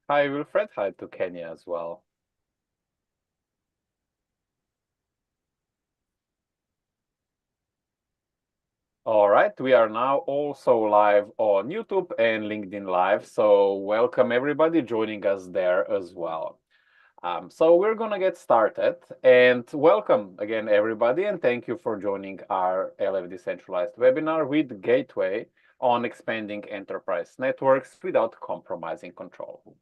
Hi, Wilfred. Hi to Kenya as well. All right, we are now also live on YouTube and LinkedIn Live. So welcome everybody joining us there as well. So we're gonna get started and welcome again everybody and thank you for joining our LF Decentralized webinar with Gateway on expanding enterprise networks without compromising control.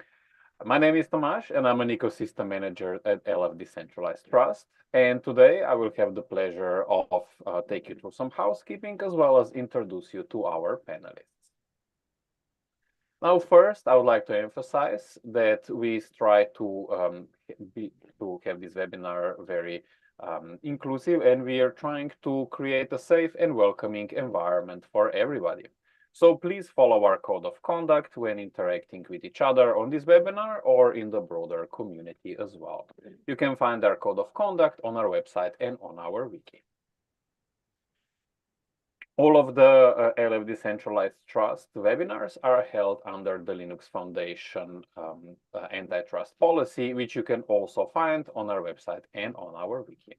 My name is Tomasz and I'm an ecosystem manager at LF Decentralized Trust. And today I will have the pleasure of take you through some housekeeping as well as introduce you to our panelists. Now, first, I would like to emphasize that we try to have this webinar very inclusive, and we are trying to create a safe and welcoming environment for everybody. So please follow our code of conduct when interacting with each other on this webinar or in the broader community as well. You can find our code of conduct on our website and on our wiki. All of the LF Decentralized Trust webinars are held under the Linux Foundation antitrust policy, which you can also find on our website and on our wiki.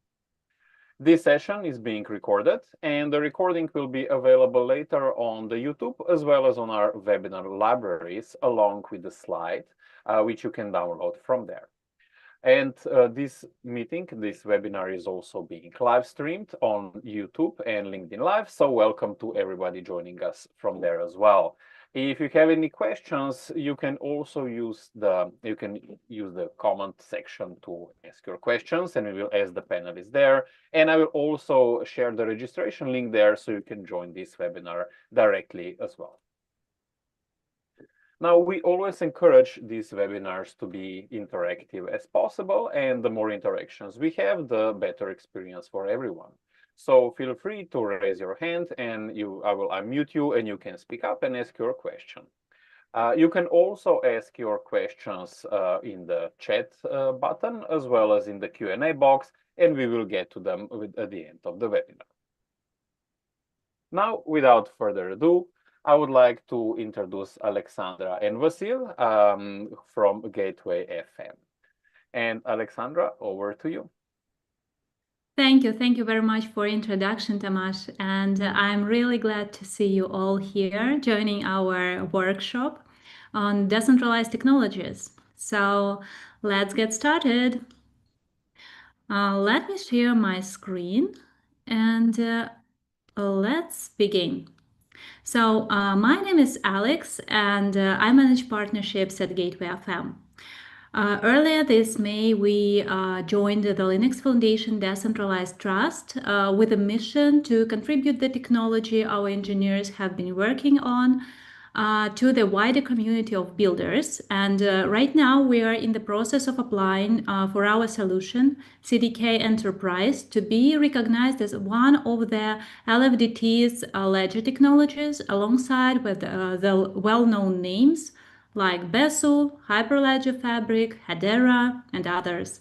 This session is being recorded, and the recording will be available later on the YouTube as well as on our webinar libraries, along with the slide, which you can download from there. And this webinar is also being live streamed on YouTube and LinkedIn Live. So welcome to everybody joining us from there as well. If you have any questions, you can also use the comment section to ask your questions, and we will ask the panelists there. And I will also share the registration link there so you can join this webinar directly as well. Now, we always encourage these webinars to be interactive as possible, and the more interactions we have, the better experience for everyone. So feel free to raise your hand and I will unmute you and you can speak up and ask your question. You can also ask your questions in the chat button as well as in the Q&A box, and we will get to them at the end of the webinar. Now, without further ado, I would like to introduce Alexandra and Vasil from Gateway FM. And Alexandra, over to you. Thank you. Thank you very much for introduction, Tomasz. And I'm really glad to see you all here joining our workshop on decentralized technologies. So let's get started. Let me share my screen and let's begin. So my name is Alex and I manage partnerships at Gateway FM. Earlier this May, we joined the Linux Foundation Decentralized Trust with a mission to contribute the technology our engineers have been working on to the wider community of builders. And right now we are in the process of applying for our solution, CDK Enterprise, to be recognized as one of the LFDT's ledger technologies alongside with the well-known names like Besu, Hyperledger Fabric, Hedera, and others.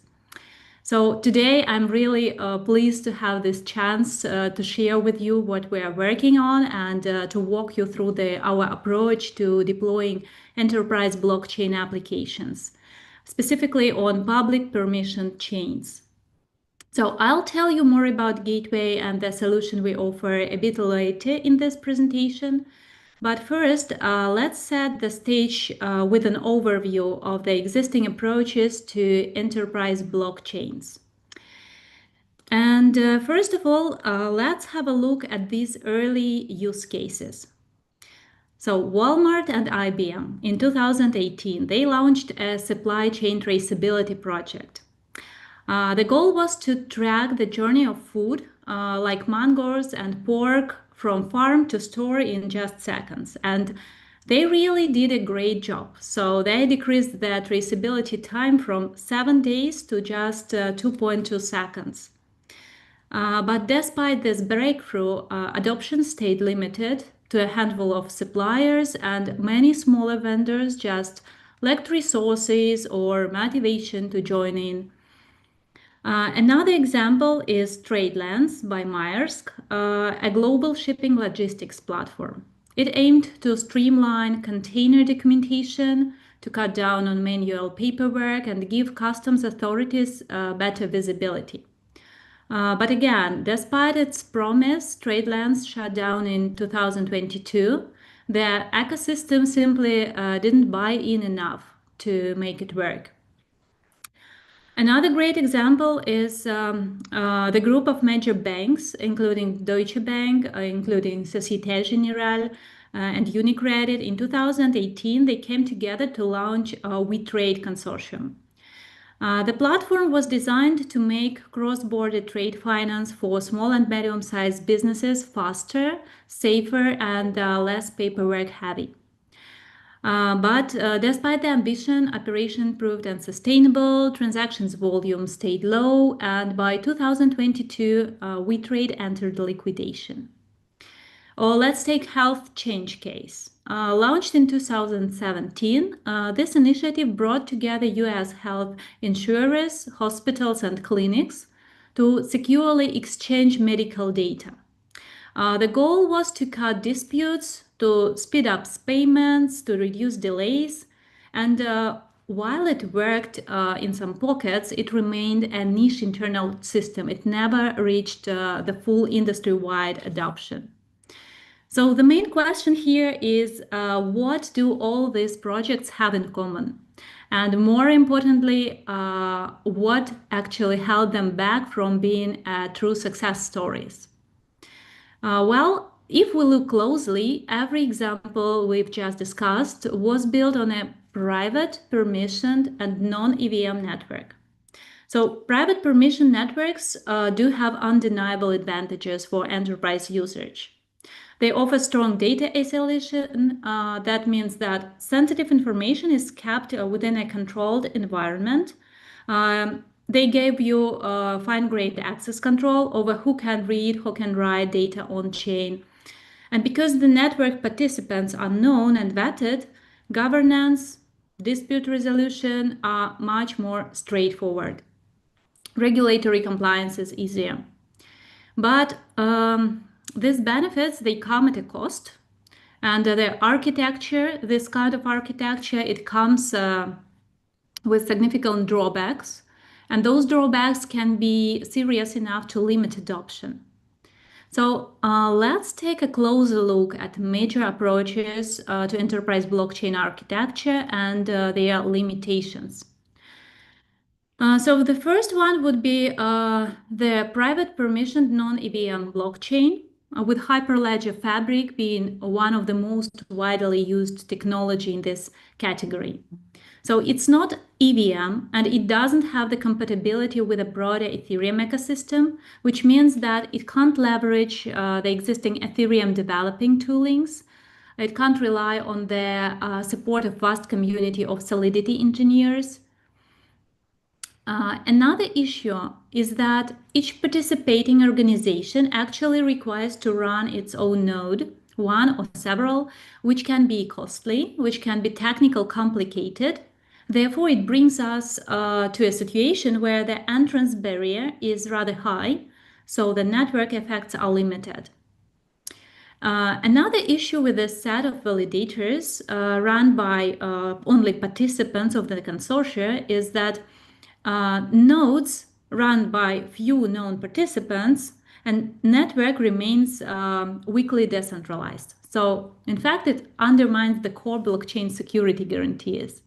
So today I'm really pleased to have this chance to share with you what we are working on and to walk you through our approach to deploying enterprise blockchain applications, specifically on public permission chains. So I'll tell you more about Gateway and the solution we offer a bit later in this presentation. But first, let's set the stage with an overview of the existing approaches to enterprise blockchains. And first of all, let's have a look at these early use cases. So Walmart and IBM in 2018, they launched a supply chain traceability project. The goal was to track the journey of food like mangoes and pork from farm to store in just seconds. And they really did a great job. So they decreased the traceability time from 7 days to just 2.2 seconds. But despite this breakthrough, adoption stayed limited to a handful of suppliers, and many smaller vendors just lacked resources or motivation to join in. Another example is TradeLens by Maersk, a global shipping logistics platform. It aimed to streamline container documentation, to cut down on manual paperwork and give customs authorities better visibility. But again, despite its promise, trade lanes shut down in 2022. The ecosystem simply didn't buy in enough to make it work. Another great example is the group of major banks, including Deutsche Bank, including Société Générale, and UniCredit. In 2018, they came together to launch a WeTrade consortium. The platform was designed to make cross-border trade finance for small and medium-sized businesses faster, safer, and less paperwork heavy. But despite the ambition, operation proved unsustainable, transactions volume stayed low, and by 2022, WeTrade entered liquidation. Or let's take health change case. Launched in 2017, this initiative brought together US health insurers, hospitals, and clinics to securely exchange medical data. The goal was to cut disputes, to speed up payments, to reduce delays, and while it worked in some pockets, it remained a niche internal system. It never reached the full industry-wide adoption. So the main question here is what do all these projects have in common? And more importantly, what actually held them back from being true success stories? Well, if we look closely, every example we've just discussed was built on a private, permissioned, and non-EVM network. So private permission networks do have undeniable advantages for enterprise usage. They offer strong data isolation. That means that sensitive information is kept within a controlled environment. They gave you fine-grained access control over who can read, who can write data on chain. And because the network participants are known and vetted, governance, dispute resolution are much more straightforward. Regulatory compliance is easier. But these benefits, they come at a cost. And the architecture, this kind of architecture, it comes with significant drawbacks. And those drawbacks can be serious enough to limit adoption. So let's take a closer look at major approaches to enterprise blockchain architecture and their limitations. So the first one would be the private permissioned non-EVM blockchain, with Hyperledger Fabric being one of the most widely used technology in this category. So it's not EVM, and it doesn't have the compatibility with a broader Ethereum ecosystem, which means that it can't leverage the existing Ethereum developing toolings. It can't rely on the support of vast community of Solidity engineers. Another issue is that each participating organization actually requires to run its own node, one or several, which can be costly, which can be technically complicated. Therefore, it brings us to a situation where the entrance barrier is rather high, so the network effects are limited. Another issue with a set of validators run by only participants of the consortia is that nodes run by few known participants and network remains weakly decentralized. So, in fact, it undermines the core blockchain security guarantees.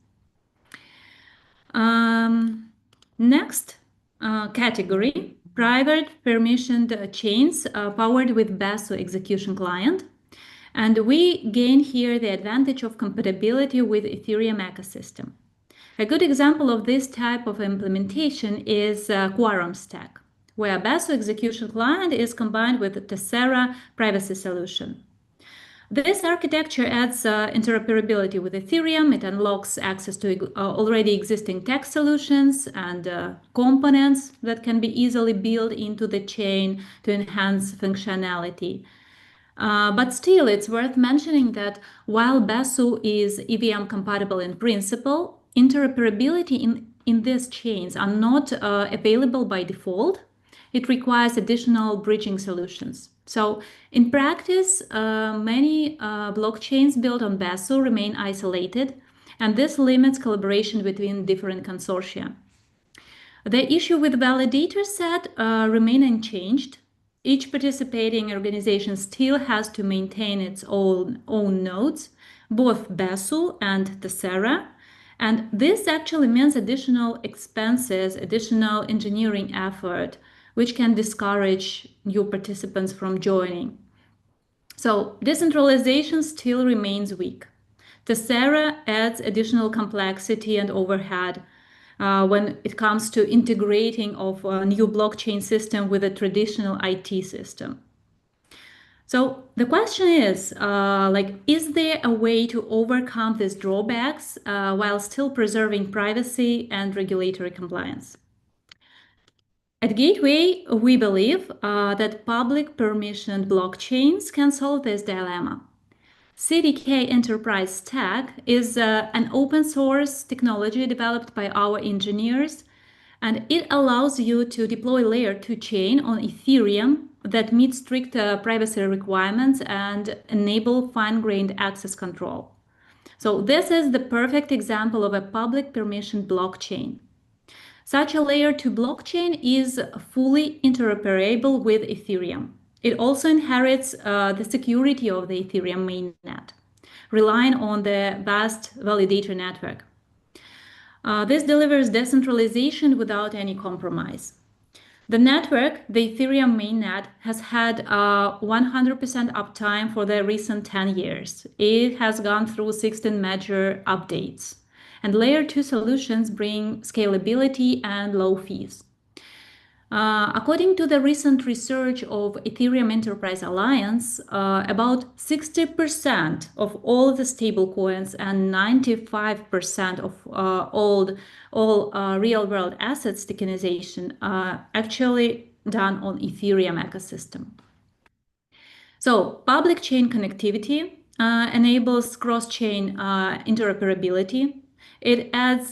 Next category, private permissioned chains powered with Basso execution client. And we gain here the advantage of compatibility with Ethereum ecosystem. A good example of this type of implementation is Quorum Stack, where Basso execution client is combined with the Tessera privacy solution. This architecture adds interoperability with Ethereum. It unlocks access to already existing tech solutions and components that can be easily built into the chain to enhance functionality. But still, it's worth mentioning that while Basso is EVM compatible in principle, interoperability in these chains are not available by default. It requires additional bridging solutions. So in practice, many blockchains built on Basso remain isolated, and this limits collaboration between different consortia. The issue with validator set remain unchanged. Each participating organization still has to maintain its own nodes, both Besu and Tessera, and this actually means additional expenses, additional engineering effort, which can discourage new participants from joining. So decentralization still remains weak. Tessera adds additional complexity and overhead when it comes to integrating of a new blockchain system with a traditional IT system. So the question is, is there a way to overcome these drawbacks while still preserving privacy and regulatory compliance? At Gateway, we believe that public permissioned blockchains can solve this dilemma. CDK Enterprise Stack is an open source technology developed by our engineers, and it allows you to deploy layer 2 chain on Ethereum that meets strict privacy requirements and enable fine-grained access control. So this is the perfect example of a public permission blockchain. Such a layer 2 blockchain is fully interoperable with Ethereum. It also inherits the security of the Ethereum mainnet, relying on the vast validator network. This delivers decentralization without any compromise. The network, the Ethereum mainnet, has had 100% uptime for the recent 10 years. It has gone through 16 major updates. And layer 2 solutions bring scalability and low fees. According to the recent research of Ethereum Enterprise Alliance, about 60% of all the stablecoins and 95% of all real-world assets tokenization are actually done on Ethereum ecosystem. So public chain connectivity enables cross-chain interoperability. It adds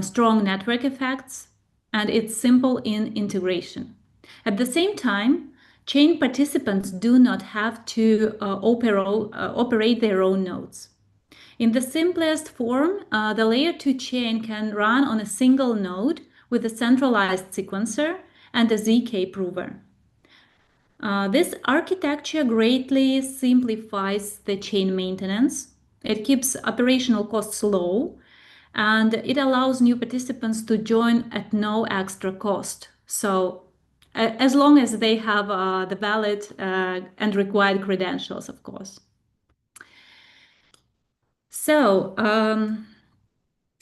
strong network effects, and it's simple in integration. At the same time, chain participants do not have to operate their own nodes. In the simplest form, the layer 2 chain can run on a single node with a centralized sequencer and a ZK prover. This architecture greatly simplifies the chain maintenance. It keeps operational costs low, and it allows new participants to join at no extra cost. So as long as they have the valid and required credentials, of course. So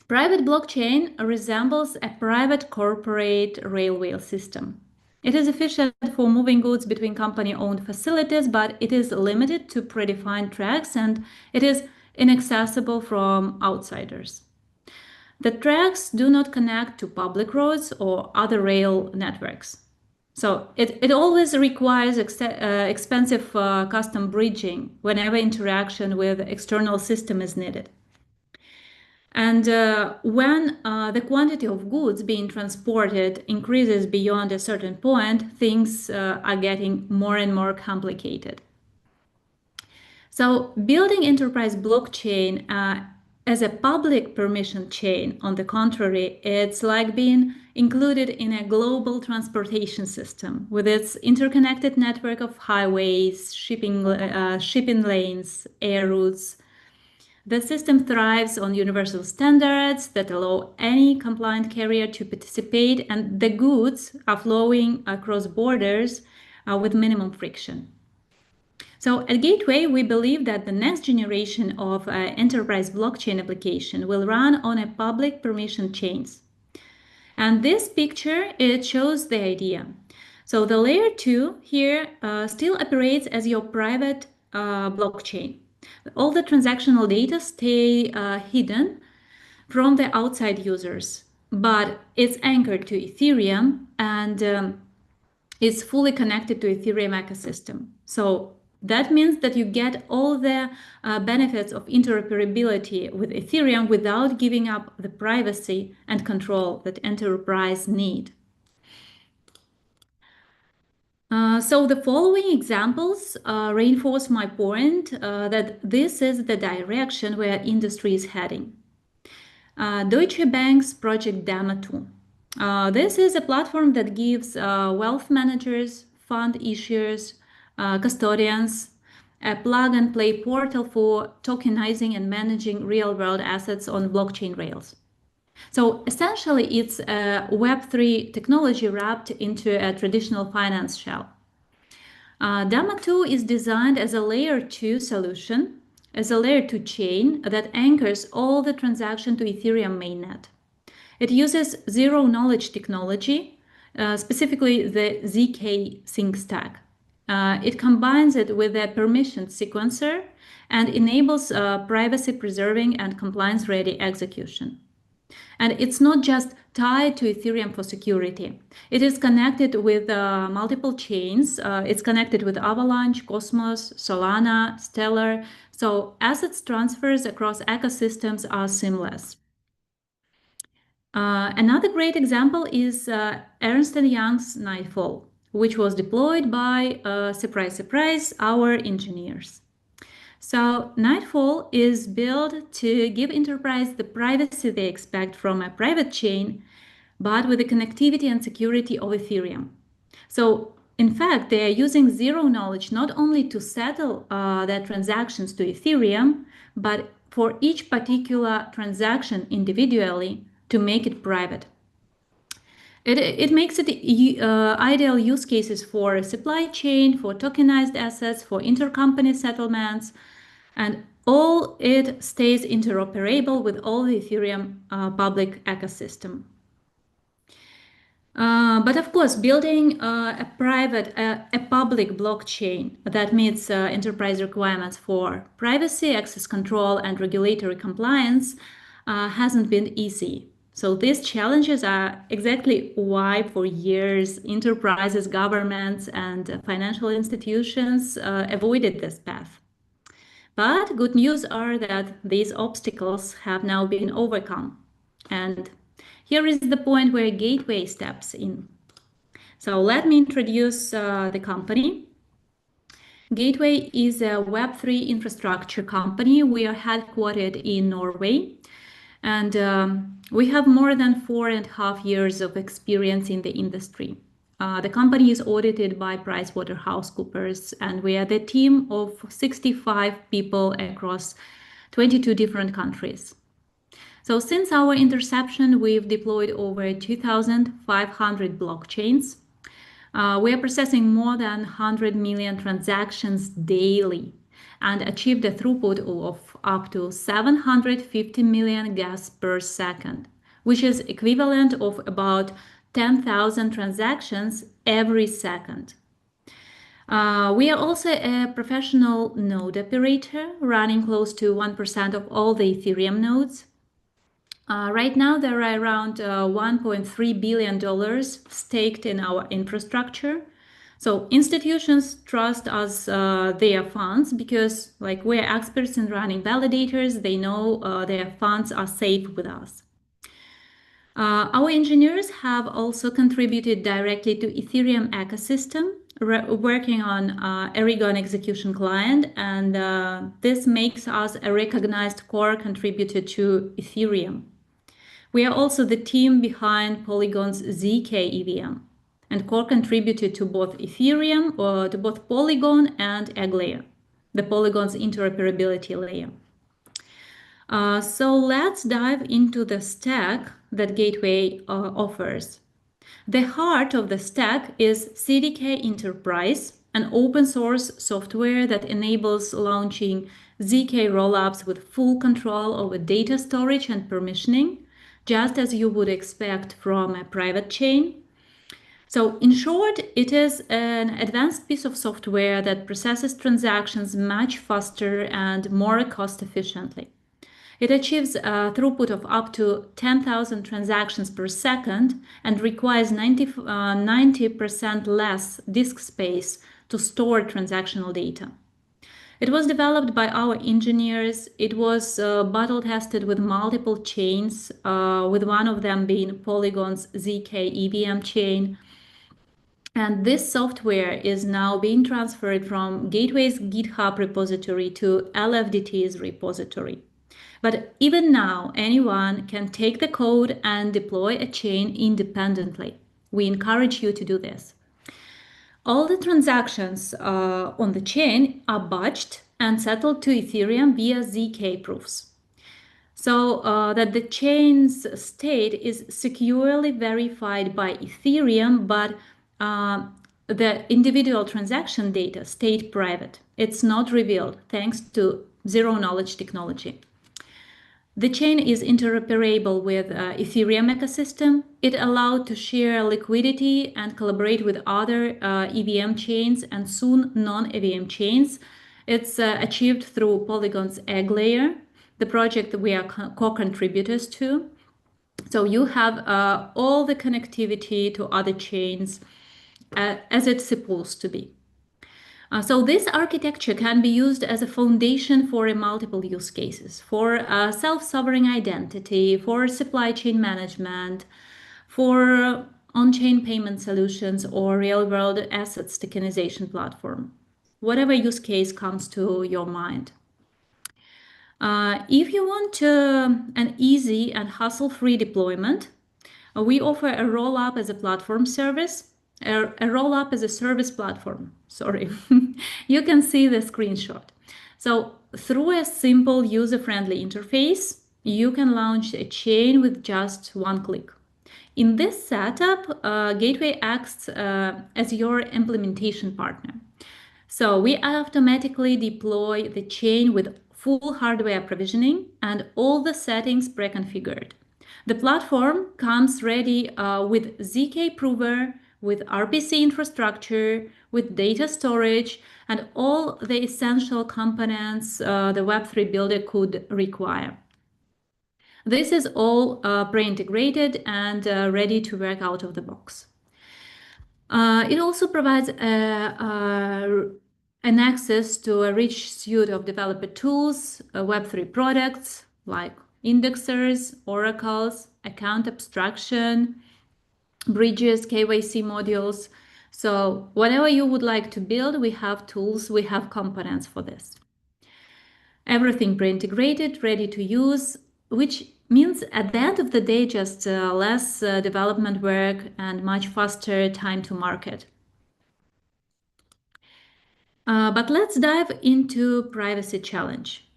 private blockchain resembles a private corporate railway system. It is efficient for moving goods between company-owned facilities, but it is limited to predefined tracks and it is inaccessible from outsiders. The tracks do not connect to public roads or other rail networks. So it always requires expensive custom bridging whenever interaction with external system is needed. And when the quantity of goods being transported increases beyond a certain point, things are getting more and more complicated. So building enterprise blockchain as a public permission chain, on the contrary, it's like being included in a global transportation system with its interconnected network of highways, shipping lanes, air routes. The system thrives on universal standards that allow any compliant carrier to participate, and the goods are flowing across borders with minimum friction. So at Gateway, we believe that the next generation of enterprise blockchain application will run on a public permission chains. And this picture, it shows the idea. So the layer 2 here still operates as your private blockchain. All the transactional data stay hidden from the outside users, but it's anchored to Ethereum and it's fully connected to Ethereum ecosystem. So that means that you get all the benefits of interoperability with Ethereum without giving up the privacy and control that enterprise need. So the following examples reinforce my point that this is the direction where industry is heading. Deutsche Bank's project Dama 2. This is a platform that gives wealth managers, fund issuers, custodians a plug and play portal for tokenizing and managing real world assets on blockchain rails. So essentially, it's a Web3 technology wrapped into a traditional finance shell. Dama 2 is designed as a layer 2 solution, as a layer 2 chain that anchors all the transaction to Ethereum mainnet. It uses zero-knowledge technology, specifically the ZK sync stack. It combines it with a permissioned sequencer and enables privacy-preserving and compliance-ready execution. And it's not just tied to Ethereum for security. It is connected with multiple chains. It's connected with Avalanche, Cosmos, Solana, Stellar. So assets transfers across ecosystems are seamless. Another great example is Ernst & Young's Nightfall, which was deployed by, surprise, surprise, our engineers. So Nightfall is built to give enterprise the privacy they expect from a private chain, but with the connectivity and security of Ethereum. So in fact, they are using zero knowledge not only to settle their transactions to Ethereum, but for each particular transaction individually to make it private. It makes it ideal use cases for supply chain, for tokenized assets, for intercompany settlements, and all it stays interoperable with all the Ethereum public ecosystem. But of course, building a public blockchain that meets enterprise requirements for privacy, access control, and regulatory compliance hasn't been easy. So these challenges are exactly why for years enterprises, governments, and financial institutions avoided this path. But good news are that these obstacles have now been overcome. And here is the point where Gateway steps in. So let me introduce the company. Gateway is a Web3 infrastructure company. We are headquartered in Norway, and we have more than 4.5 years of experience in the industry. The company is audited by PricewaterhouseCoopers, and we are the team of 65 people across 22 different countries. So since our interception, we've deployed over 2,500 blockchains. We are processing more than 100 million transactions daily and achieved a throughput of up to 750 million gas per second, which is equivalent of about 10,000 transactions every second. We are also a professional node operator running close to 1% of all the Ethereum nodes. Right now, there are around $1.3 billion staked in our infrastructure. So institutions trust us their funds because we're experts in running validators. They know their funds are safe with us. Our engineers have also contributed directly to Ethereum ecosystem, working on Aragon execution client, and this makes us a recognized core contributor to Ethereum. We are also the team behind Polygon's ZK EVM and core contributor to both Ethereum, or to both Polygon and Egg layer, the Polygon's interoperability layer. So let's dive into the stack that Gateway offers. The heart of the stack is CDK Enterprise, an open source software that enables launching ZK rollups with full control over data storage and permissioning, just as you would expect from a private chain. So in short, it is an advanced piece of software that processes transactions much faster and more cost efficiently. It achieves a throughput of up to 10,000 transactions per second and requires 90% less disk space to store transactional data. It was developed by our engineers. It was battle tested with multiple chains, with one of them being Polygon's ZK EVM chain. And this software is now being transferred from Gateway's GitHub repository to LFDT's repository. But even now, anyone can take the code and deploy a chain independently. We encourage you to do this. All the transactions on the chain are batched and settled to Ethereum via ZK proofs. So that the chain's state is securely verified by Ethereum, but the individual transaction data stayed private. It's not revealed thanks to zero-knowledge technology. The chain is interoperable with Ethereum ecosystem. It allowed to share liquidity and collaborate with other EVM chains and soon non-EVM chains. It's achieved through Polygon's egg layer, the project that we are co-contributors to. So you have all the connectivity to other chains as it's supposed to be. So this architecture can be used as a foundation for multiple use cases, for self-sovereign identity, for supply chain management, for on-chain payment solutions, or real-world assets tokenization platform, whatever use case comes to your mind. If you want an easy and hassle-free deployment, we offer a roll-up as a platform service, a roll-up as a service platform. Sorry, you can see the screenshot. So through a simple user-friendly interface, you can launch a chain with just one click. In this setup, Gateway acts as your implementation partner. So we automatically deploy the chain with full hardware provisioning and all the settings pre-configured. The platform comes ready with ZK prover, with RPC infrastructure, with data storage, and all the essential components the Web3 builder could require. This is all pre-integrated and ready to work out of the box. It also provides an access to a rich suite of developer tools, Web3 products like indexers, oracles, account abstraction, bridges, KYC modules. So whatever you would like to build, we have tools, we have components for this. Everything pre-integrated, ready to use, which means at the end of the day, just less development work and much faster time to market. But let's dive into privacy challenge.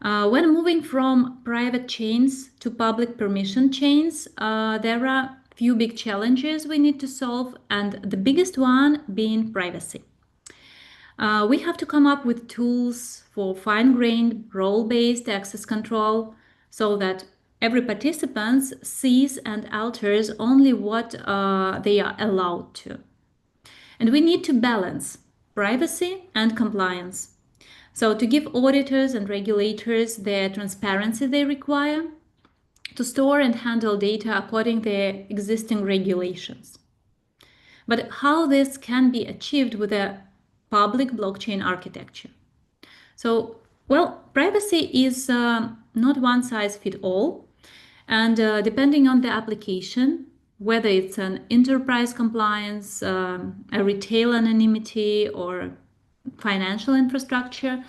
When moving from private chains to public permission chains, there are few big challenges we need to solve, and the biggest one being privacy. We have to come up with tools for fine-grained, role-based access control so that every participant sees and alters only what they are allowed to. And we need to balance privacy and compliance. So to give auditors and regulators the transparency they require, to store and handle data according to their existing regulations. But how this can be achieved with a public blockchain architecture? So, well, privacy is not one size fits all, and depending on the application, whether it's an enterprise compliance, a retail anonymity, or financial infrastructure,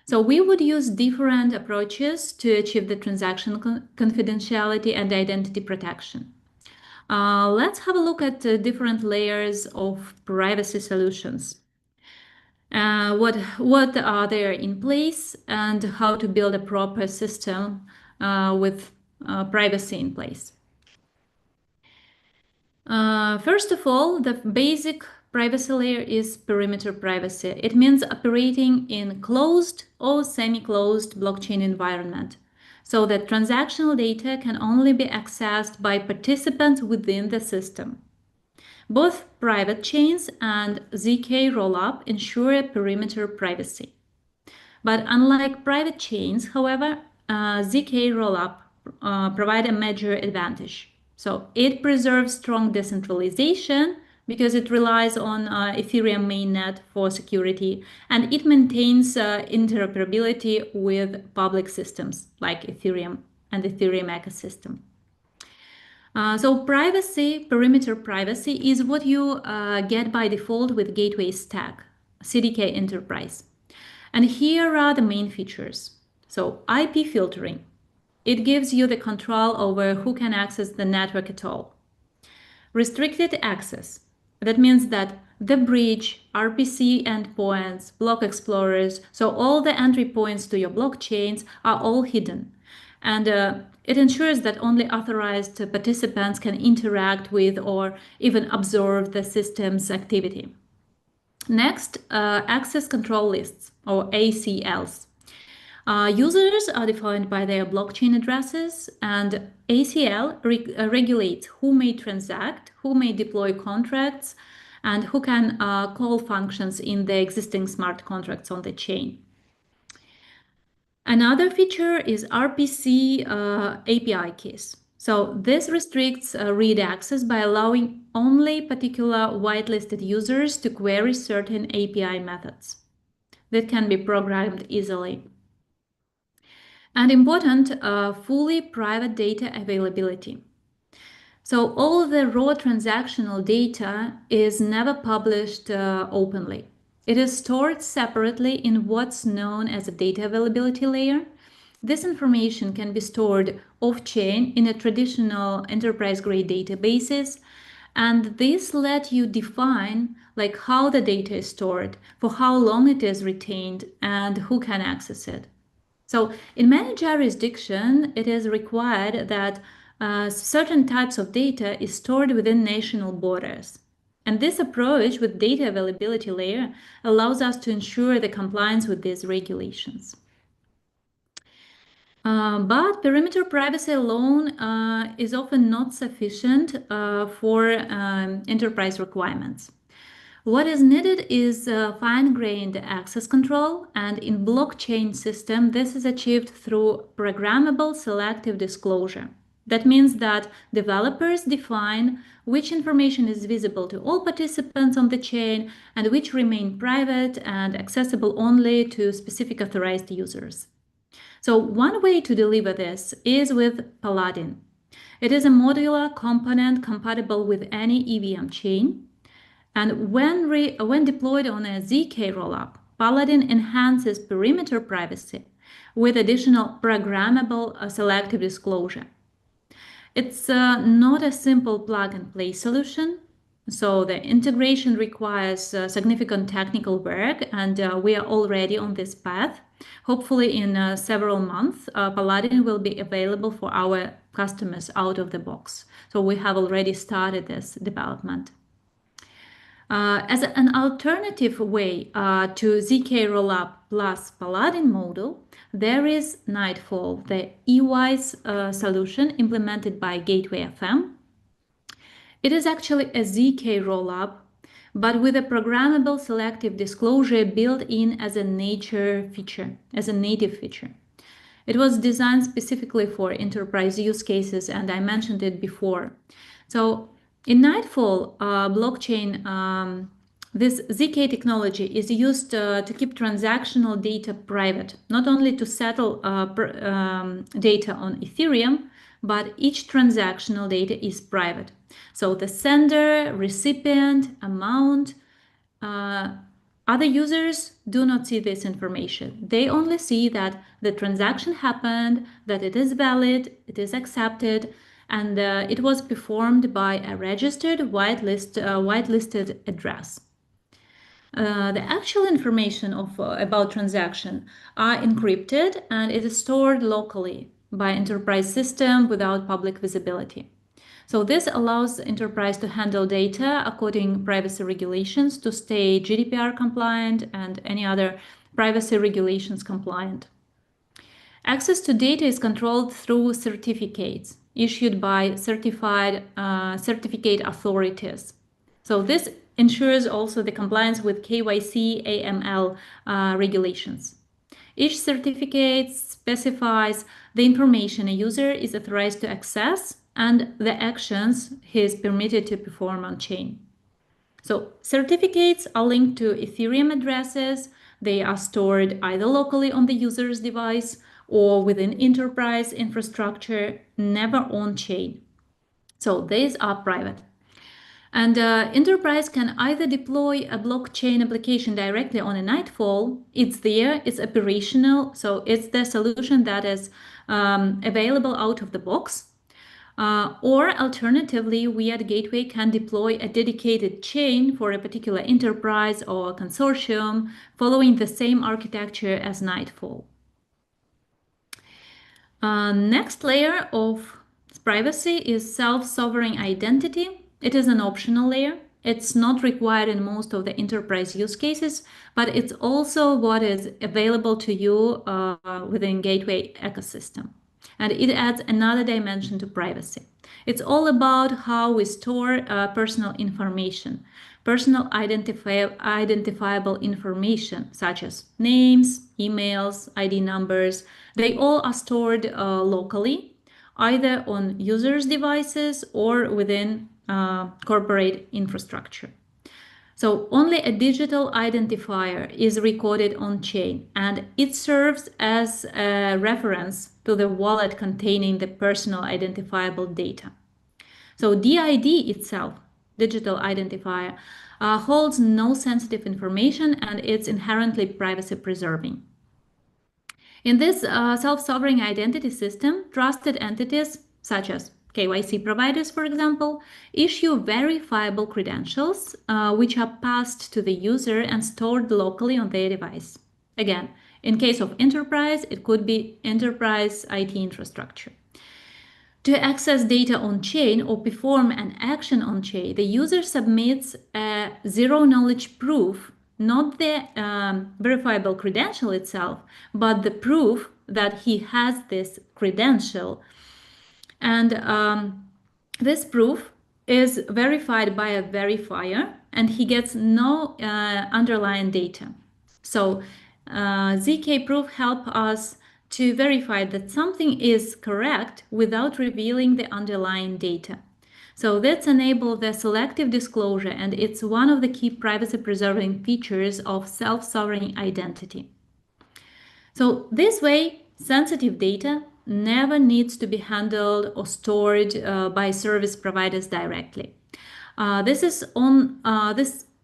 so we would use different approaches to achieve the transaction confidentiality and identity protection. Let's have a look at the different layers of privacy solutions. What are there in place and how to build a proper system with privacy in place. First of all, the basic privacy layer is perimeter privacy. It means operating in closed or semi-closed blockchain environment, so that transactional data can only be accessed by participants within the system. Both private chains and ZK rollup ensure perimeter privacy. But unlike private chains, however, ZK rollup provide a major advantage. So it preserves strong decentralization because it relies on Ethereum mainnet for security, and it maintains interoperability with public systems like Ethereum and Ethereum ecosystem. So privacy, perimeter privacy is what you get by default with Gateway Stack, CDK Enterprise. And here are the main features. So IP filtering. It gives you the control over who can access the network at all. Restricted access. That means that the bridge, RPC endpoints, block explorers, so all the entry points to your blockchains are all hidden. And it ensures that only authorized participants can interact with or even observe the system's activity. Next, access control lists or ACLs. Users are defined by their blockchain addresses, and ACL regulates who may transact, who may deploy contracts, and who can call functions in the existing smart contracts on the chain. Another feature is RPC API keys. So this restricts read access by allowing only particular whitelisted users to query certain API methods that can be programmed easily. And important, fully private data availability. So all the raw transactional data is never published openly. It is stored separately in what's known as a data availability layer. This information can be stored off-chain in a traditional enterprise-grade databases, and this let you define like how the data is stored, for how long it is retained, and who can access it. So in many jurisdictions, it is required that certain types of data is stored within national borders. And this approach with data availability layer allows us to ensure the compliance with these regulations. But perimeter privacy alone is often not sufficient for enterprise requirements. What is needed is fine-grained access control, and in blockchain system, this is achieved through programmable selective disclosure. That means that developers define which information is visible to all participants on the chain and which remain private and accessible only to specific authorized users. So one way to deliver this is with Paladin. It is a modular component compatible with any EVM chain. And when deployed on a ZK rollup, Paladin enhances perimeter privacy with additional programmable selective disclosure. It's not a simple plug-and-play solution, so the integration requires significant technical work, and we are already on this path. Hopefully in several months, Paladin will be available for our customers out of the box. So we have already started this development. As an alternative way to ZK Rollup plus Paladin model, there is Nightfall, the EY's solution implemented by Gateway FM. It is actually a ZK rollup, but with a programmable selective disclosure built in as a native feature. It was designed specifically for enterprise use cases, and I mentioned it before. So in Nightfall blockchain, this ZK technology is used to keep transactional data private, not only to settle data on Ethereum, but each transactional data is private. So the sender, recipient, amount, other users do not see this information. They only see that the transaction happened, that it is valid, it is accepted, and it was performed by a registered whitelisted address. The actual information about transaction are encrypted, and it is stored locally by enterprise system without public visibility. So this allows enterprise to handle data according privacy regulations to stay GDPR compliant and any other privacy regulations compliant. Access to data is controlled through certificates issued by certificate authorities. So this ensures also the compliance with KYC AML regulations. Each certificate specifies the information a user is authorized to access and the actions he is permitted to perform on chain. So certificates are linked to Ethereum addresses. They are stored either locally on the user's device or within enterprise infrastructure, never on chain. So these are private. And enterprise can either deploy a blockchain application directly on a nightfall. It's there, it's operational, so it's the solution that is available out of the box. Or alternatively, we at Gateway can deploy a dedicated chain for a particular enterprise or consortium following the same architecture as Nightfall. Next layer of privacy is self-sovereign identity. It is an optional layer. It's not required in most of the enterprise use cases, but it's also what is available to you within Gateway ecosystem. And it adds another dimension to privacy. It's all about how we store personal information, personal identifiable information, such as names, emails, ID numbers. They all are stored locally, either on users' devices or within corporate infrastructure. So only a digital identifier is recorded on chain, and it serves as a reference to the wallet containing the personal identifiable data. So DID itself, digital identifier, holds no sensitive information and it's inherently privacy preserving. In this self-sovereign identity system, trusted entities such as KYC providers, for example, issue verifiable credentials which are passed to the user and stored locally on their device. Again, in case of enterprise, it could be enterprise IT infrastructure. To access data on-chain or perform an action on-chain, the user submits a zero-knowledge proof, not the verifiable credential itself, but the proof that he has this credential. And this proof is verified by a verifier, and he gets no underlying data. So ZK proof help us to verify that something is correct without revealing the underlying data. So that's enable the selective disclosure, and it's one of the key privacy preserving features of self-sovereign identity. So this way, sensitive data never needs to be handled or stored by service providers directly. This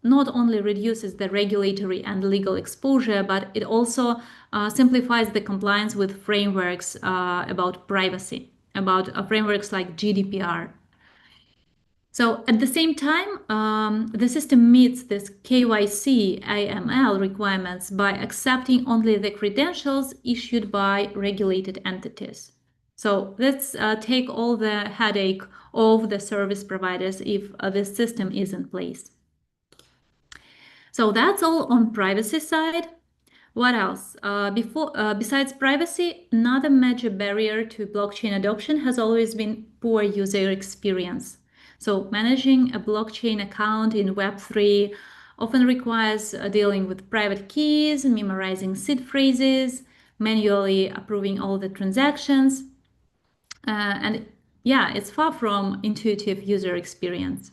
not only reduces the regulatory and legal exposure, but it also simplifies the compliance with frameworks about privacy, about frameworks like GDPR. So at the same time, the system meets this KYC AML requirements by accepting only the credentials issued by regulated entities. So let's take all the headache of the service providers if this system is in place. So that's all on privacy side. What else? Besides privacy, another major barrier to blockchain adoption has always been poor user experience. So managing a blockchain account in Web3 often requires dealing with private keys, memorizing seed phrases, manually approving all the transactions. And yeah, it's far from intuitive user experience.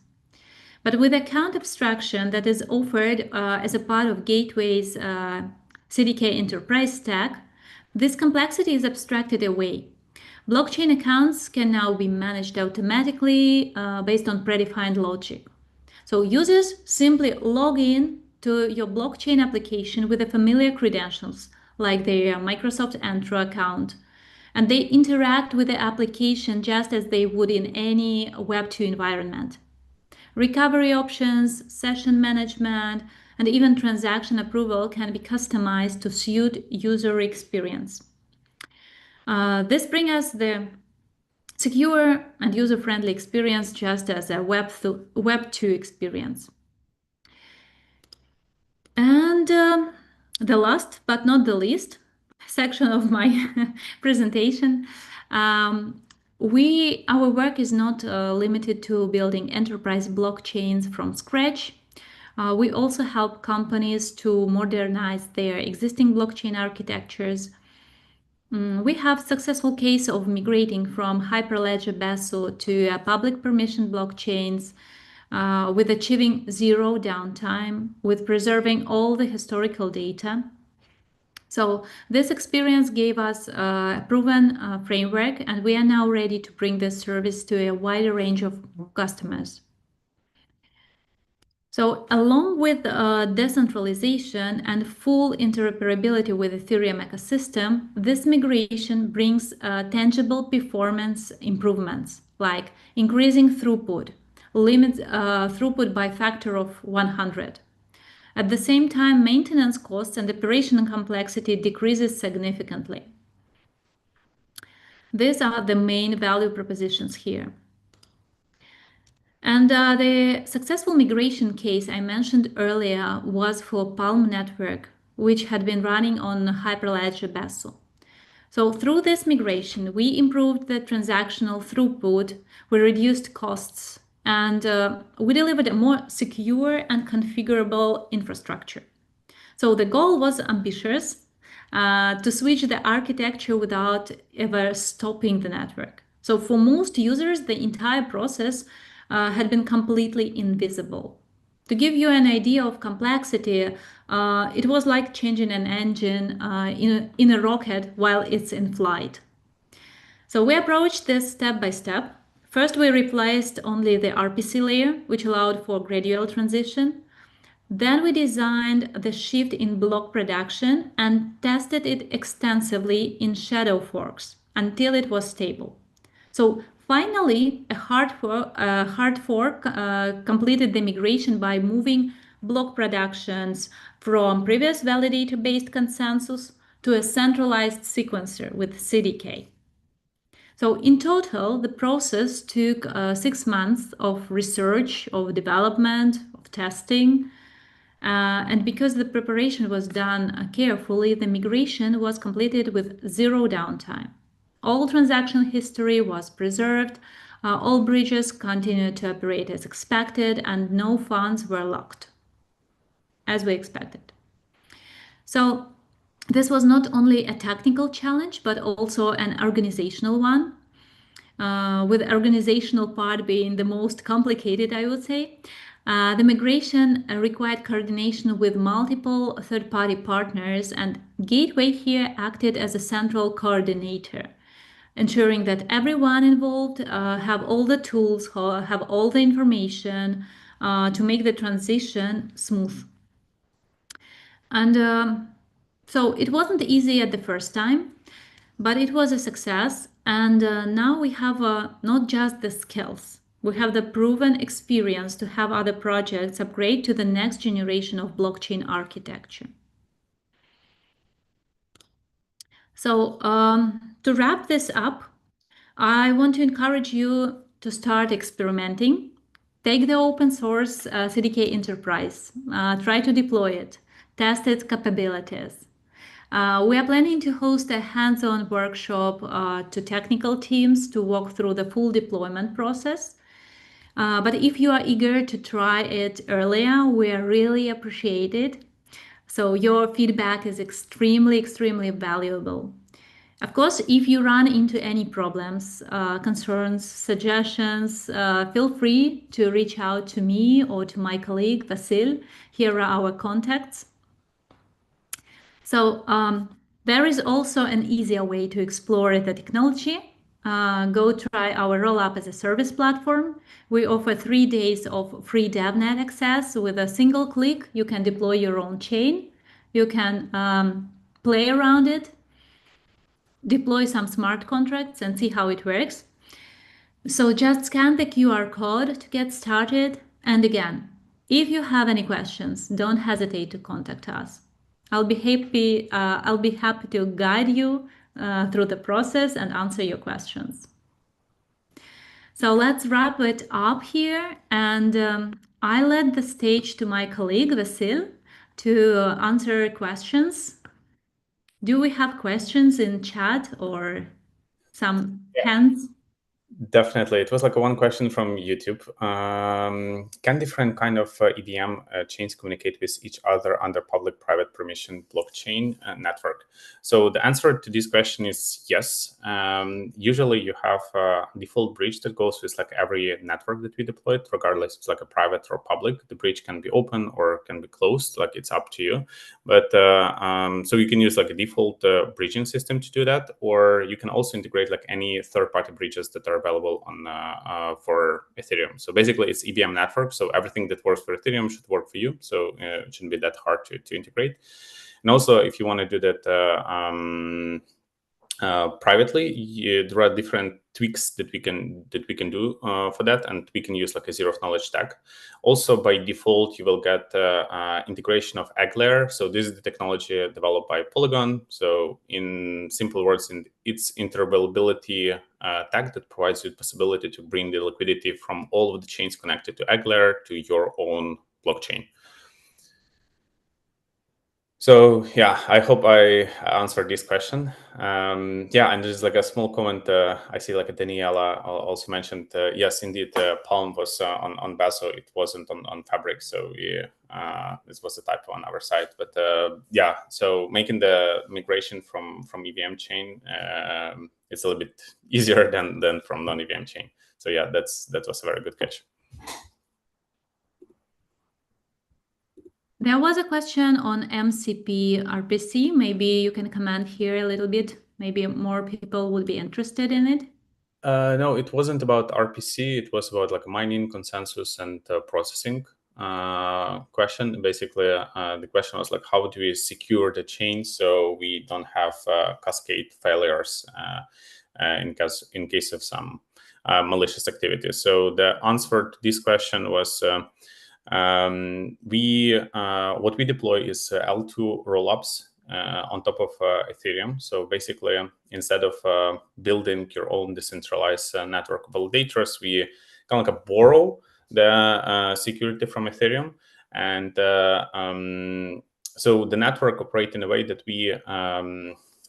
But with account abstraction that is offered as a part of Gateway's CDK enterprise stack, this complexity is abstracted away. Blockchain accounts can now be managed automatically based on predefined logic. So users simply log in to your blockchain application with the familiar credentials, like their Microsoft Entra account, and they interact with the application just as they would in any Web2 environment. Recovery options, session management, and even transaction approval can be customized to suit user experience. This brings us the secure and user-friendly experience just as a Web2 experience. And the last but not the least section of my presentation, our work is not limited to building enterprise blockchains from scratch. We also help companies to modernize their existing blockchain architectures. We have successful case of migrating from Hyperledger Besu to public permission blockchains with achieving zero downtime, with preserving all the historical data. So this experience gave us a proven framework, and we are now ready to bring this service to a wider range of customers. So along with decentralization and full interoperability with Ethereum ecosystem, this migration brings tangible performance improvements like increasing throughput, limits throughput by factor of 100. At the same time, maintenance costs and operational complexity decreases significantly. These are the main value propositions here. And the successful migration case I mentioned earlier was for Palm Network, which had been running on Hyperledger Bezel. So through this migration, we improved the transactional throughput, we reduced costs, and we delivered a more secure and configurable infrastructure. So the goal was ambitious, to switch the architecture without ever stopping the network. So for most users, the entire process had been completely invisible. To give you an idea of complexity, it was like changing an engine in a rocket while it's in flight. So we approached this step by step. First, we replaced only the RPC layer, which allowed for gradual transition. Then we designed the shift in block production and tested it extensively in shadow forks until it was stable. So finally, a hard fork completed the migration by moving block productions from previous validator-based consensus to a centralized sequencer with CDK. So in total, the process took 6 months of research, of development, of testing. And because the preparation was done carefully, the migration was completed with zero downtime. All transaction history was preserved, all bridges continued to operate as expected, and no funds were locked, as we expected. So this was not only a technical challenge, but also an organizational one. With the organizational part being the most complicated, I would say. The migration required coordination with multiple third-party partners, and Gateway here acted as a central coordinator, ensuring that everyone involved have all the tools, have all the information to make the transition smooth. And so it wasn't easy at the first time, but it was a success. And now we have not just the skills, we have the proven experience to have other projects upgrade to the next generation of blockchain architecture. So to wrap this up, I want to encourage you to start experimenting. Take the open source CDK Enterprise, try to deploy it, test its capabilities. We are planning to host a hands-on workshop to technical teams to walk through the full deployment process. But if you are eager to try it earlier, we are really appreciated. So your feedback is extremely, extremely valuable. Of course, if you run into any problems, concerns, suggestions, feel free to reach out to me or to my colleague Vasil. Here are our contacts. So there is also an easier way to explore the technology. Go try our Rollup as a service platform. We offer 3 days of free DevNet access. With a single click, you can deploy your own chain. You can play around it, deploy some smart contracts and see how it works. So just scan the QR code to get started. And again, if you have any questions, don't hesitate to contact us. I'll be happy to guide you through the process and answer your questions. So let's wrap it up here, and I let the stage to my colleague Vasil to answer questions. Do we have questions in chat or some hands? Definitely. It was like one question from YouTube. Can different kind of EVM chains communicate with each other under public-private permission blockchain network? So the answer to this question is yes. Usually you have a default bridge that goes with like every network that we deployed, regardless if it's like a private or public. The bridge can be open or can be closed, like it's up to you. But so you can use like a default bridging system to do that, or you can also integrate like any third-party bridges that are available on for Ethereum. So basically, it's EVM network. So everything that works for Ethereum should work for you. So it shouldn't be that hard to integrate. And also, if you want to do that privately, there are different tweaks that we can do for that, and we can use like a zero of knowledge tag. Also, by default, you will get integration of egg layer. So this is the technology developed by Polygon. So in simple words, it's interoperability tag that provides you the possibility to bring the liquidity from all of the chains connected to egg layer to your own blockchain. So yeah, I hope I answered this question. Yeah, and there's like a small comment. I see like Daniela also mentioned. Yes, indeed, Palm was on Bazo. It wasn't on Fabric. So yeah, this was a typo on our side. But yeah, so making the migration from EVM chain, it's a little bit easier than from non-EVM chain. So yeah, that was a very good catch. There was a question on MCP RPC. Maybe you can comment here a little bit. Maybe more people would be interested in it. No, it wasn't about RPC. It was about like mining, consensus, and processing question. Basically, the question was like, how do we secure the chain so we don't have cascade failures in case of some malicious activity? So the answer to this question was what we deploy is L2 rollups on top of Ethereum. So basically, instead of building your own decentralized network of validators, we kind of like borrow the security from Ethereum. And so the network operates in a way that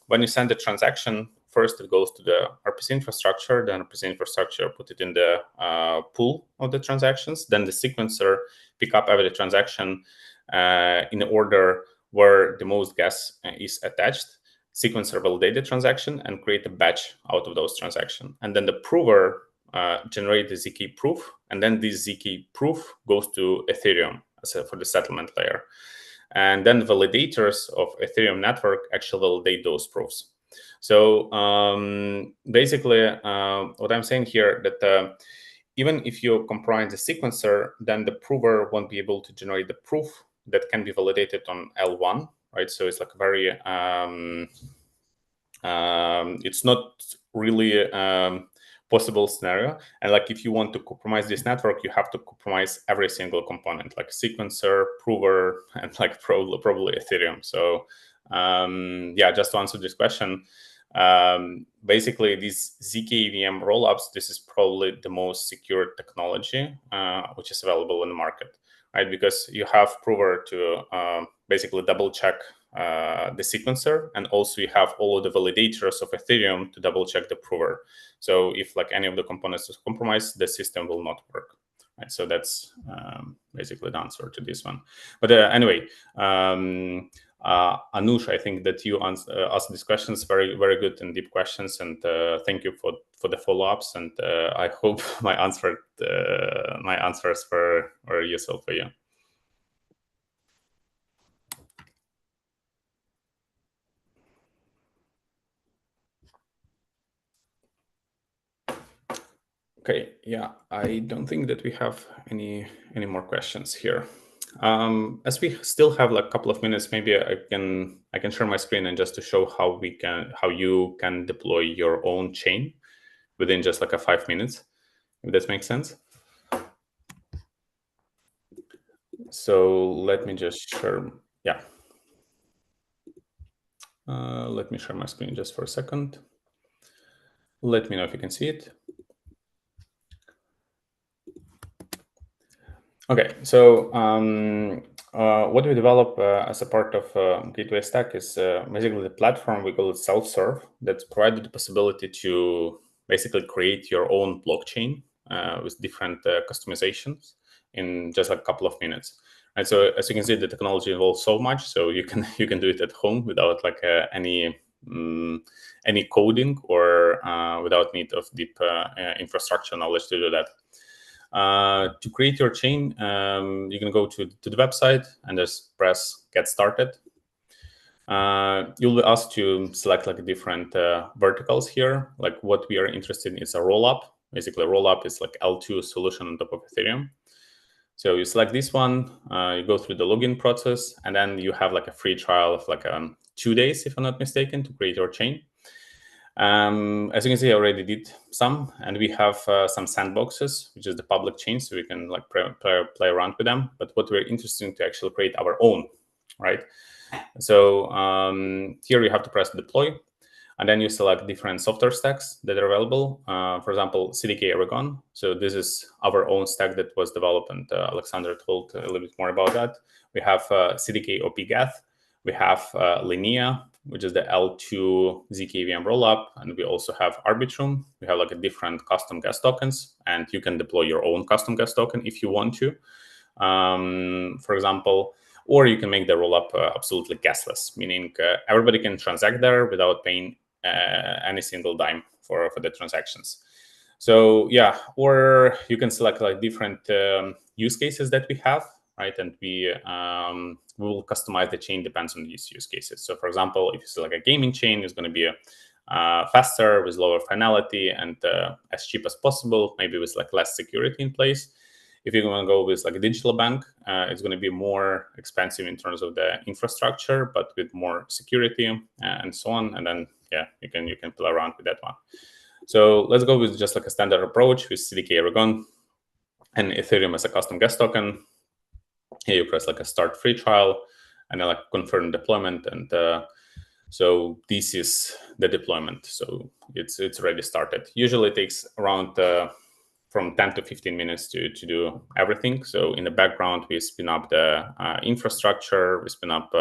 when you send a transaction, first it goes to the RPC infrastructure, then RPC infrastructure put it in the pool of the transactions, then the sequencer pick up every transaction in order where the most gas is attached. Sequencer validate the transaction and create a batch out of those transactions. And then the prover generate the ZK proof, and then this ZK proof goes to Ethereum for the settlement layer. And then the validators of Ethereum network actually validate those proofs. So basically, what I'm saying here that even if you compromise the sequencer, then the prover won't be able to generate the proof that can be validated on L1, right? So it's like a very, it's not really possible scenario. And like if you want to compromise this network, you have to compromise every single component, like sequencer, prover, and like probably Ethereum. So yeah, just to answer this question, basically these ZK EVM rollups, this is probably the most secure technology which is available in the market, right? Because you have prover to basically double check the sequencer, and also you have all of the validators of Ethereum to double check the prover. So if like any of the components is compromised, the system will not work. Right, so that's basically the answer to this one. But anyway, Anush, I think that you asked these questions, very, very good and deep questions, and thank you for the follow-ups. And I hope my answers were useful for you. Okay, yeah, I don't think that we have any more questions here. As we still have like a couple of minutes, maybe I can share my screen and just to show how you can deploy your own chain within just like 5 minutes, if that makes sense. So let me just share. Yeah. Let me share my screen just for a second. Let me know if you can see it. Okay, so what we develop as a part of Gateway Stack is basically the platform we call it self-serve, that's provided the possibility to basically create your own blockchain with different customizations in just like a couple of minutes. And so as you can see, the technology involves so much, so you can do it at home without like any coding or without need of deep infrastructure knowledge to do that. To create your chain, you can go to the website and just press Get Started. You'll be asked to select like different verticals here. Like what we are interested in is a rollup. Basically, a rollup is like L2 solution on top of Ethereum. So you select this one, you go through the login process, and then you have like a free trial of like 2 days, if I'm not mistaken, to create your chain. As you can see, I already did some, and we have some sandboxes, which is the public chain, so we can like play around with them. But what we're interested in to actually create our own, right? So here you have to press deploy, and then you select different software stacks that are available. For example, CDK Aragon. So this is our own stack that was developed, and Alexander told a little bit more about that. We have CDK OP-Geth. We have Linea, which is the L2 zkVM rollup, and we also have Arbitrum. We have like a different custom gas tokens, and you can deploy your own custom gas token if you want to, for example. Or you can make the rollup absolutely gasless, meaning everybody can transact there without paying any single dime for the transactions. So yeah, or you can select like different use cases that we have, right? And we will customize the chain depends on these use cases. So for example, if you select a gaming chain, it's going to be faster with lower finality and as cheap as possible, maybe with like less security in place. If you're going to go with like a digital bank, it's going to be more expensive in terms of the infrastructure, but with more security and so on. And then yeah, you can play around with that one. So let's go with just like a standard approach with CDK Aragon and Ethereum as a custom gas token. Here you press like a start free trial and then like confirm deployment. And so this is the deployment. So it's already started. Usually it takes around from 10 to 15 minutes to do everything. So in the background, we spin up the infrastructure. We spin up,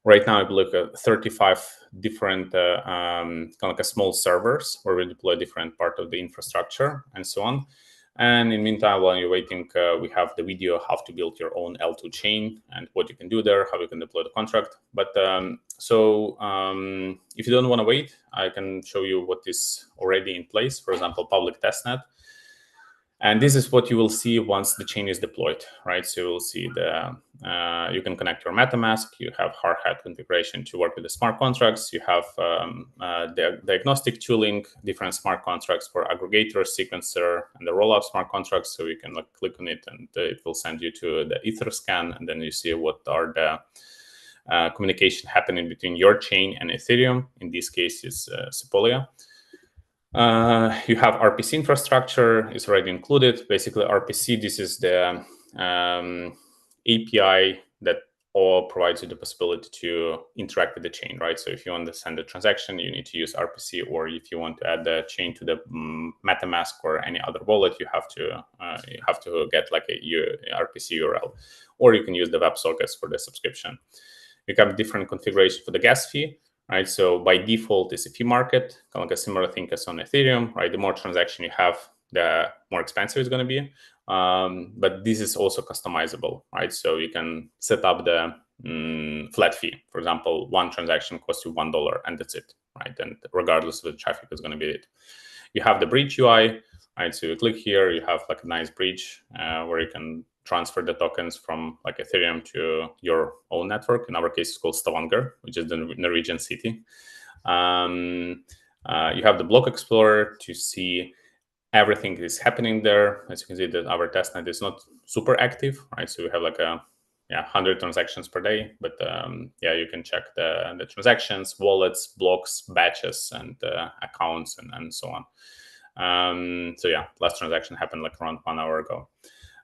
right now, I believe 35 different kind of like a small servers where we deploy different part of the infrastructure and so on. And in the meantime, while you're waiting, we have the video how to build your own L2 chain and what you can do there, how you can deploy the contract. But if you don't want to wait, I can show you what is already in place. For example, public testnet. And this is what you will see once the chain is deployed, right? So you will see you can connect your MetaMask, you have hard hat configuration to work with the smart contracts, you have the diagnostic tooling, different smart contracts for aggregator, sequencer, and the rollup smart contracts. So you can like click on it and it will send you to the Etherscan, and then you see what are the communication happening between your chain and Ethereum. In this case, is Sepolia. You have RPC infrastructure is already included. Basically, RPC, this is the API that all provides you the possibility to interact with the chain, right? So if you want to send a transaction, you need to use RPC, or if you want to add the chain to the MetaMask or any other wallet, you have to get like a RPC URL, or you can use the WebSockets for the subscription. You have different configuration for the gas fee. Right, so by default, it's a fee market, kind of like a similar thing as on Ethereum. Right, the more transaction you have, the more expensive it's going to be. But this is also customizable, right? So you can set up the flat fee. For example, one transaction costs you $1, and that's it, right? And regardless of the traffic, is going to be it. You have the bridge UI, right? So you click here, you have like a nice bridge where you can transfer the tokens from like Ethereum to your own network. In our case, it's called Stavanger, which is the Norwegian city. You have the block explorer to see everything that is happening there. As you can see, that our testnet is not super active, right? So we have like 100 transactions per day, but you can check the transactions, wallets, blocks, batches, and accounts, and so on. Last transaction happened like around 1 hour ago.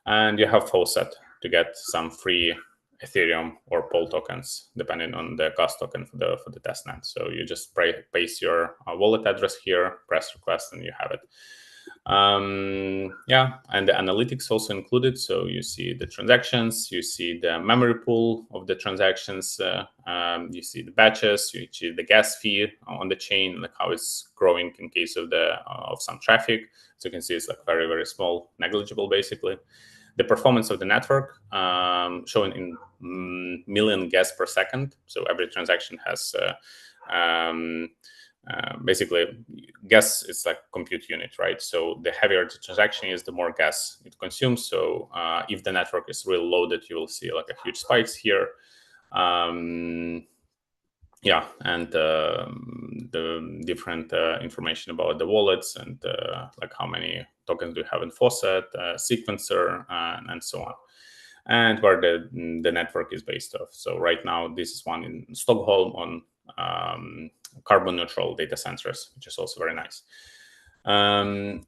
And you have faucet to get some free Ethereum or Pol tokens, depending on the gas token for the testnet. So you just paste your wallet address here, press request, and you have it. Yeah, and the analytics also included. So you see the transactions, you see the memory pool of the transactions, you see the batches, you see the gas fee on the chain, like how it's growing in case of some traffic. So you can see it's like very, very small, negligible, basically. The performance of the network shown in million gas per second. So every transaction has basically gas is like compute unit, right? So the heavier the transaction is, the more gas it consumes. So if the network is really loaded, you will see like a huge spikes here. Yeah, and the different information about the wallets and like how many tokens do you have in faucet, sequencer, and so on, and where the network is based off. So right now, this is one in Stockholm on carbon neutral data centers, which is also very nice.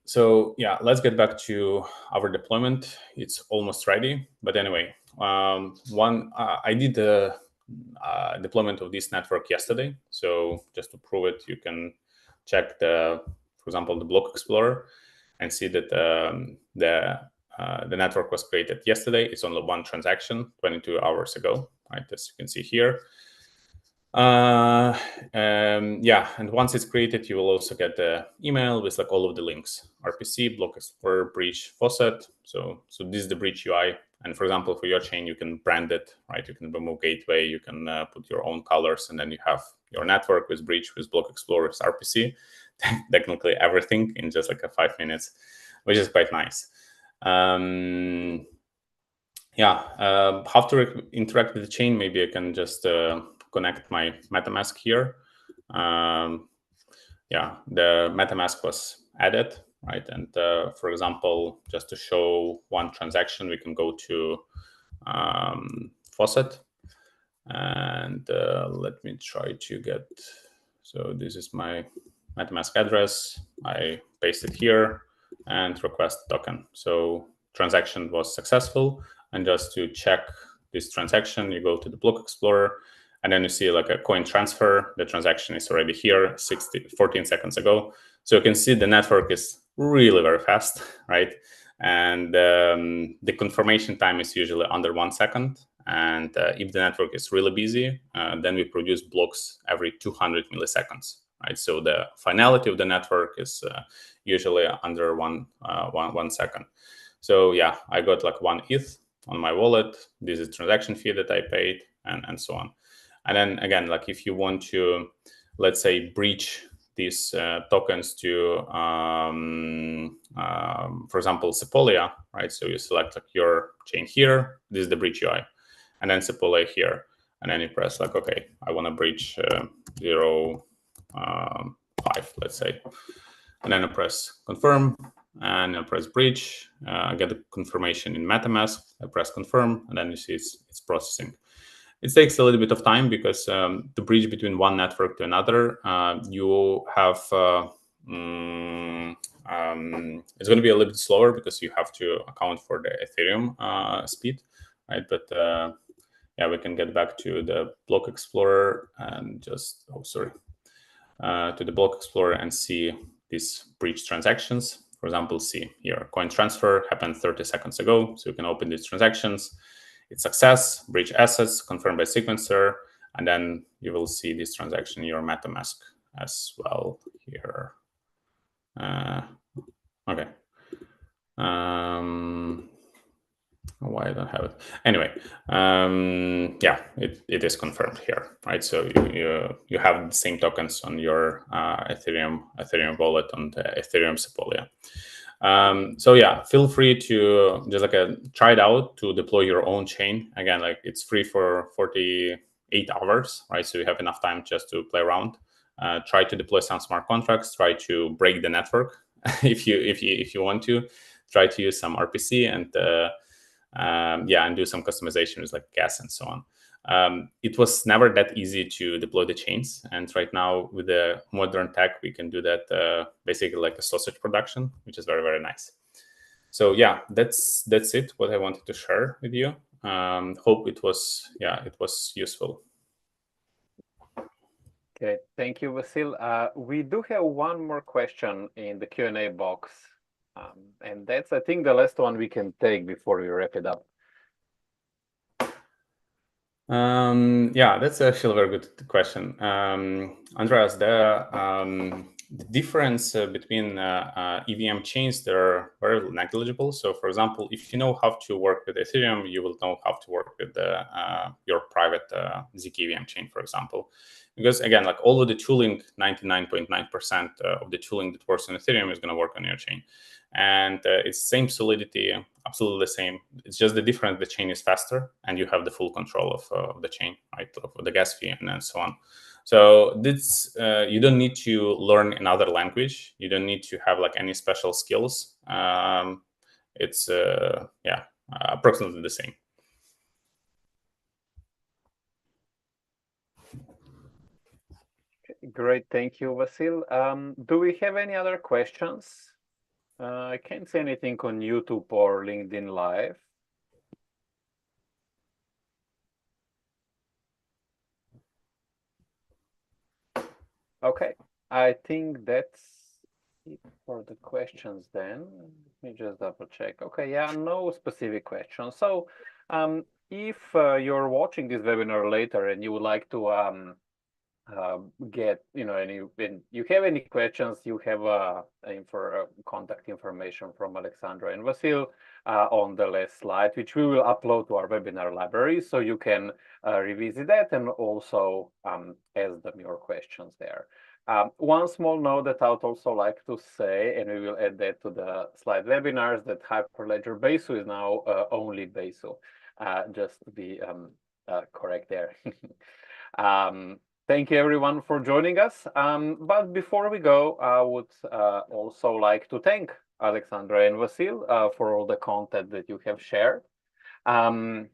So yeah, let's get back to our deployment. It's almost ready, but anyway, I did the deployment of this network yesterday. So just to prove it, you can check for example, the block explorer, and see that the network was created yesterday. It's only one transaction, 22 hours ago, right? As you can see here. Yeah, and once it's created, you will also get the email with like all of the links: RPC, block explorer, breach, faucet. So this is the breach UI. And for example, for your chain, you can brand it, right? You can remove gateway, you can put your own colors, and then you have your network with breach, with block explorer, with RPC, technically everything in just like 5 minutes, which is quite nice. Yeah, how to interact with the chain? Maybe I can just connect my MetaMask here. Yeah, the MetaMask was added, right? And for example, just to show one transaction, we can go to Faucet, and let me try to get. So this is my MetaMask address. I paste it here and request token. So transaction was successful. And just to check this transaction, you go to the block explorer, and then you see like a coin transfer. The transaction is already here 14 seconds ago. So you can see the network is really very fast, right? And the confirmation time is usually under 1 second. And if the network is really busy, then we produce blocks every 200 milliseconds, right? So the finality of the network is usually under one second. So yeah, I got like 1 ETH on my wallet. This is transaction fee that I paid, and so on. And then again, like if you want to, let's say, breach these tokens to, for example, Sepolia, right? So you select like your chain here. This is the breach UI, and then Sepolia here, and then you press like, okay, I want to breach 0.5, let's say, and then I press confirm, and I press breach. I get the confirmation in MetaMask. I press confirm, and then you see it's processing. It takes a little bit of time because the bridge between one network to another, you have it's going to be a little bit slower because you have to account for the Ethereum speed, right? But yeah, we can get back to the block explorer and just to the block explorer and see these breach transactions. For example, see here, coin transfer happened 30 seconds ago. So you can open these transactions. It's success, breach assets, confirmed by sequencer, and then you will see this transaction in your MetaMask as well here. Okay. Why I don't have it? Anyway, yeah, it is confirmed here, right? So you have the same tokens on your Ethereum wallet on the Ethereum Sepolia. So yeah, feel free to just try it out to deploy your own chain. Again, like it's free for 48 hours, right? So you have enough time just to play around. Try to deploy some smart contracts. Try to break the network if you want to. Try to use some RPC and yeah, and do some customization with like gas and so on. It was never that easy to deploy the chains, and right now with the modern tech, we can do that basically like a sausage production, which is very, very nice. So yeah, that's it. What I wanted to share with you. Hope it was useful. Okay, thank you, Vasil. We do have one more question in the Q&A box. And that's, I think, the last one we can take before we wrap it up. Yeah, that's actually a very good question. Andreas, the difference between EVM chains, they're very negligible. So for example, if you know how to work with Ethereum, you will know how to work with your private ZK EVM chain, for example. Because again, like all of the tooling, 99.9% of the tooling that works on Ethereum is going to work on your chain. And it's same solidity, absolutely the same. It's just the difference, the chain is faster and you have the full control of the chain, right, of the gas fee and then so on. So this, you don't need to learn another language. You don't need to have like any special skills. It's, yeah, approximately the same. Great, thank you, Vasil. Do we have any other questions? I can't see anything on YouTube or LinkedIn Live. Okay, I think that's it for the questions then. Let me just double check. Okay, yeah, no specific questions. So if you're watching this webinar later and you would like to get, when you have any questions, you have contact information from Alexandra and Vasil on the last slide, which we will upload to our webinar library, so you can revisit that and also ask them your questions there. One small note that I would also like to say, and we will add that to the slide webinars, that Hyperledger Besu is now only Besu, just to be correct there. Thank you, everyone, for joining us. But before we go, I would also like to thank Alexandra and Vasil for all the content that you have shared. And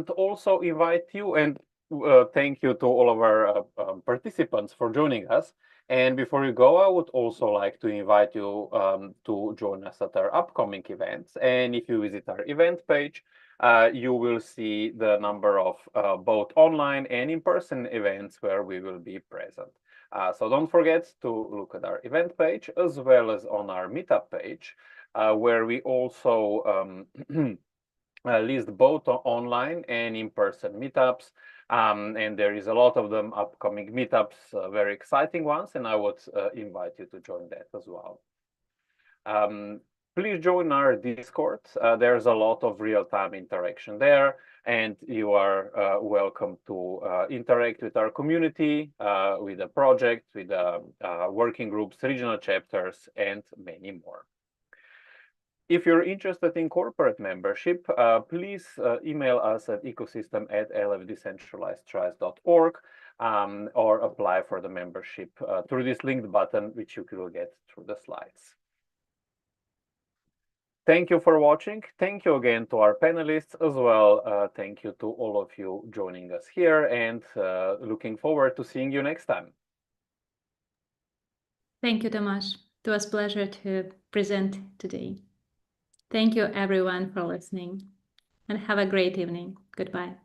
also invite you and thank you to all of our participants for joining us. And before you go, I would also like to invite you to join us at our upcoming events. And if you visit our event page, you will see the number of both online and in-person events where we will be present. So don't forget to look at our event page as well as on our meetup page, where we also list both online and in-person meetups. And there is a lot of them upcoming meetups, very exciting ones, and I would invite you to join that as well. Please join our Discord. There's a lot of real-time interaction there, and you are welcome to interact with our community, with the project, with the working groups, regional chapters, and many more. If you're interested in corporate membership, please email us at ecosystem@lfdecentralizedtrust.org or apply for the membership through this linked button, which you will get through the slides. Thank you for watching. Thank you again to our panelists as well. Thank you to all of you joining us here, and looking forward to seeing you next time. Thank you, Tomasz. It was a pleasure to present today. Thank you, everyone, for listening, and have a great evening. Goodbye.